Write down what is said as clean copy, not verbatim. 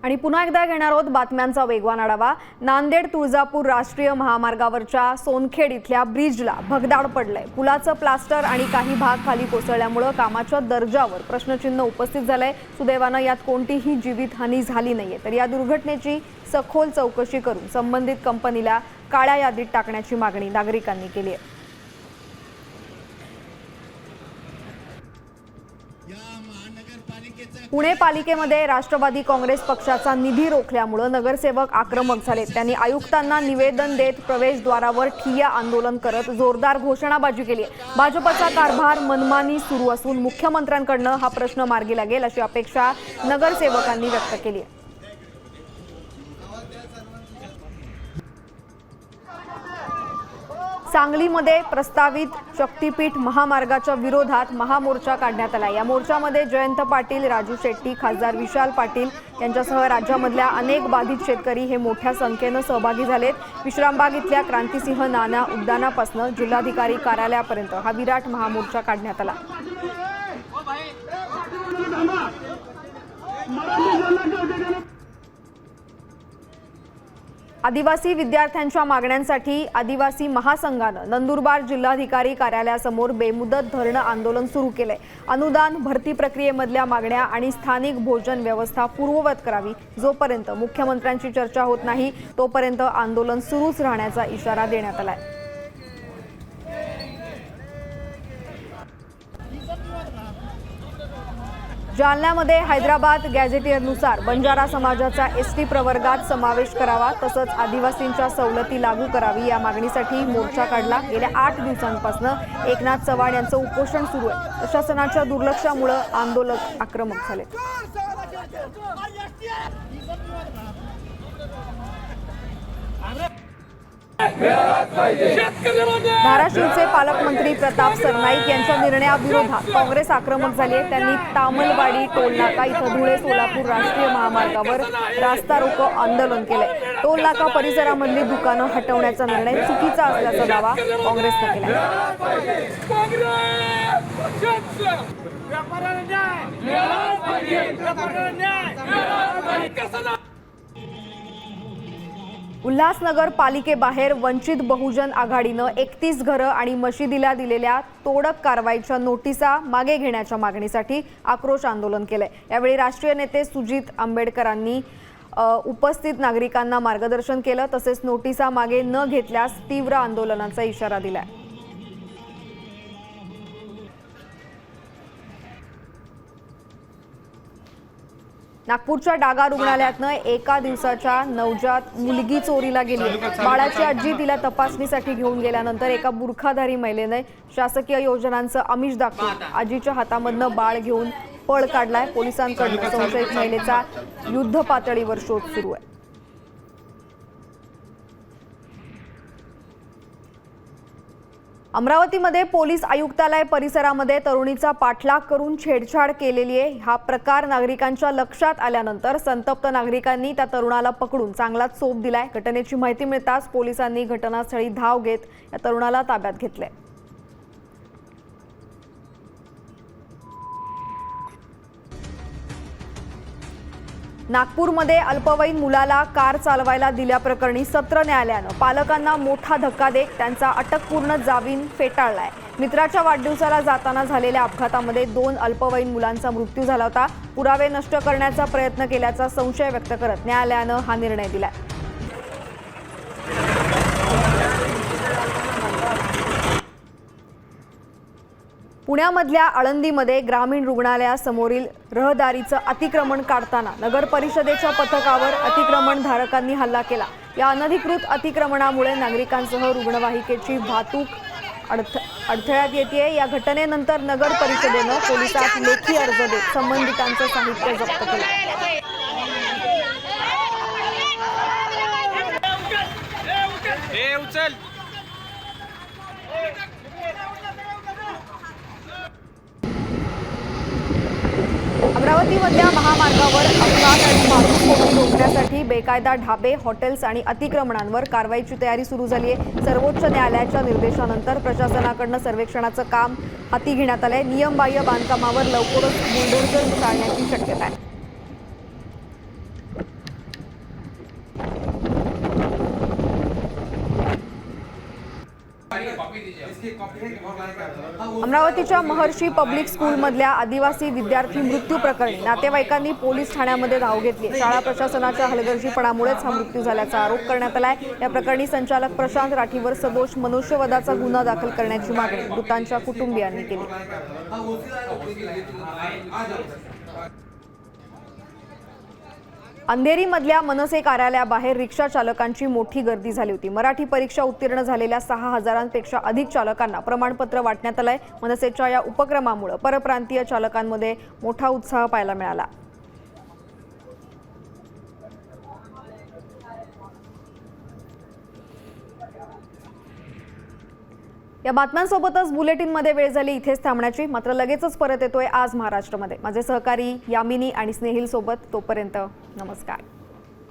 आणि पुन्हा एकदा घेणार आहोत बातम्यांचा वेगवान आढावा। नांदेड तुळजापूर राष्ट्रीय महामार्गावरच्या सोनखेड इथल्या ब्रिजला भगदाड पडलंय। पुलाचं प्लास्टर आणि काही भाग खाली कोसळल्यामुळे कामाच्या दर्जावर प्रश्नचिन्ह उपस्थित झालंय। सुदैवानं यात कोणतीही जीवितहानी झाली नाहीये, तर या दुर्घटनेची सखोल चौकशी करून संबंधित कंपनीला काळ्या यादीत टाकण्याची मागणी नागरिकांनी केली आहे। पुणे पालिकेमध्ये राष्ट्रवादी काँग्रेस पक्षाचा निधी रोखल्यामुळे नगरसेवक आक्रमक झाले। त्यांनी आयुक्तांना निवेदन देत प्रवेशद्वारावर ठिय्या आंदोलन करत जोरदार घोषणाबाजी केली। भाजपचा कारभार मनमानी सुरू असून मुख्यमंत्र्यांकडून हा प्रश्न मार्गी लागेल अशी अपेक्षा नगरसेवकांनी व्यक्त केली आहे। सांगलीमध्ये प्रस्तावित शक्तीपीठ महामार्गाच्या विरोधात महामोर्चा काढण्यात आला। या मोर्चामध्ये जयंत पाटील, राजू शेट्टी, खासदार विशाल पाटील यांच्यासह राज्यामधल्या अनेक बाधित शेतकरी हे मोठ्या संख्येने सहभागी झालेत। विश्रामबाग इथल्या क्रांतिसिंह नाना उद्यानापासून जिल्हाधिकारी कार्यालयापर्यंत हा विराट महामोर्चा काढण्यात आला। आदिवासी विद्यार्थ्यांच्या मागण्यांसाठी आदिवासी महासंघानं नंदुरबार जिल्हाधिकारी कार्यालयासमोर बेमुदत धरणं आंदोलन सुरू केलंय। अनुदान, भरती प्रक्रियेमधल्या मागण्या आणि स्थानिक भोजन व्यवस्था पूर्ववत करावी, जोपर्यंत मुख्यमंत्र्यांची चर्चा होत नाही तोपर्यंत आंदोलन सुरूच राहण्याचा इशारा देण्यात आलाय। जालन्यामध्ये हैदराबाद गॅझेटियरनुसार बंजारा समाजाचा एसटी प्रवर्गात समावेश करावा, तसंच आदिवासींच्या सवलती लागू करावी या मागणीसाठी मोर्चा काढला। गेल्या 8 दिवसांपासून एकनाथ चव्हाण यांचं उपोषण सुरू आहे। प्रशासनाच्या दुर्लक्षामुळे आंदोलक आक्रमक झाले। धाराशिवचे पालकमंत्री प्रताप सरनाईक यांच्या निर्णयाविरोधात काँग्रेस आक्रमक झाली आहे। त्यांनी तामलवाडी टोलनाका इथं धुळे सोलापूर राष्ट्रीय महामार्गावर रास्ता रोको आंदोलन केलंय। टोलनाका परिसरामधली दुकानं हटवण्याचा निर्णय चुकीचा असल्याचा दावा काँग्रेसनं केलाय। उल्हासनगर पालिकेबाहेर वंचित बहुजन आघाडीनं 31 घरं आणि मशिदीला दिलेल्या तोडक कारवाईच्या नोटिसा मागे घेण्याच्या मागणीसाठी आक्रोश आंदोलन केलंय। यावेळी राष्ट्रीय नेते सुजित आंबेडकरांनी उपस्थित नागरिकांना मार्गदर्शन केलं, तसेच नोटिसा मागे न घेतल्यास तीव्र आंदोलनाचा इशारा दिलाय। नागपूरच्या डागा रुग्णालयातनं एका दिवसाच्या नवजात मुलगी चोरीला गेली। बाळाची आजी तिला तपासणीसाठी घेऊन गेल्यानंतर एका बुरखाधारी महिलेने शासकीय योजनांचं आमिष दाखवून आजीच्या हातामधनं बाळ घेऊन पळ काढलाय। पोलिसांकडून संशयित महिलेचा युद्ध पातळीवर शोध सुरू आहे। अमरावतीमध्ये पोलीस आयुक्तालय परिसरामध्ये तरुणीचा पाठलाग करून छेडछाड केलेली आहे। हा प्रकार नागरिकांच्या लक्षात आल्यानंतर संतप्त नागरिकांनी त्या तरुणाला पकडून चांगलाच चोप दिलाय। घटनेची माहिती मिळताच पोलिसांनी घटनास्थळी धाव घेत या तरुणाला ताब्यात घेतले। नागपूरमध्ये अल्पवयीन मुलाला कार चालवायला दिल्याप्रकरणी सत्र न्यायालयानं पालकांना मोठा धक्का देत त्यांचा अटकपूर्ण जामीन फेटाळलाय। मित्राच्या वाढदिवसाला जाताना झालेल्या अपघातामध्ये 2 अल्पवयीन मुलांचा मृत्यू झाला होता। पुरावे नष्ट करण्याचा प्रयत्न केल्याचा संशय व्यक्त करत न्यायालयानं हा निर्णय दिलाय। पुण्यामधल्या आळंदीमध्ये ग्रामीण रुग्णालयासमोरील रहदारीचं अतिक्रमण काढताना नगर परिषदेच्या पथकावर अतिक्रमणधारकांनी हल्ला केला। या अनधिकृत अतिक्रमणामुळे नागरिकांसह रुग्णवाहिकेची वाहतूक अडथळ्यात येते। या घटनेनंतर नगर परिषदेनं पोलिसात लेखी अर्ज देत संबंधितांचं साहित्य जप्त केलं। अमरावतीमधल्या महामार्गावर अपघात आणि वाहतूक रोखण्यासाठी बेकायदा ढाबे, हॉटेल्स आणि अतिक्रमणांवर कारवाईची तयारी सुरू झाली आहे। सर्वोच्च न्यायालयाच्या निर्देशानंतर प्रशासनाकडून सर्वेक्षणाचं काम हाती घेण्यात आलंय। नियमबाह्य बांधकामावर लवकरच बुलडोझर चालण्याची शक्यता आहे। अमरावतीच्या महर्षी पब्लिक स्कूलमधल्या आदिवासी विद्यार्थी मृत्यू प्रकरणी नातेवाईकांनी पोलीस ठाण्यामध्ये धाव घेतली। शाळा प्रशासनाच्या हलगर्जीपणामुळेच हा मृत्यू झाल्याचा आरोप करण्यात आलाय। या प्रकरणी संचालक प्रशांत राठीवर सदोष मनुष्यवधाचा गुन्हा दाखल करण्याची मागणी मृतांच्या कुटुंबियांनी केली। अंधेरीमधल्या मनसे कार्यालयाबाहेर रिक्षा चालकांची मोठी गर्दी झाली होती। मराठी परीक्षा उत्तीर्ण झालेल्या 6,000पेक्षा अधिक चालकांना प्रमाणपत्र वाटण्यात आलंय। मनसेच्या या उपक्रमामुळे परप्रांतीय चालकांमध्ये मोठा उत्साह पाहायला मिळाला। या बातम्यांसोबतच बुलेटिनमध्ये वेळ झाली इथेच थांबण्याची, मात्र लगेचच परत येतोय आज महाराष्ट्रामध्ये। माझे सहकारी यामिनी आणि स्नेहिल सोबत, तोपर्यंत नमस्कार।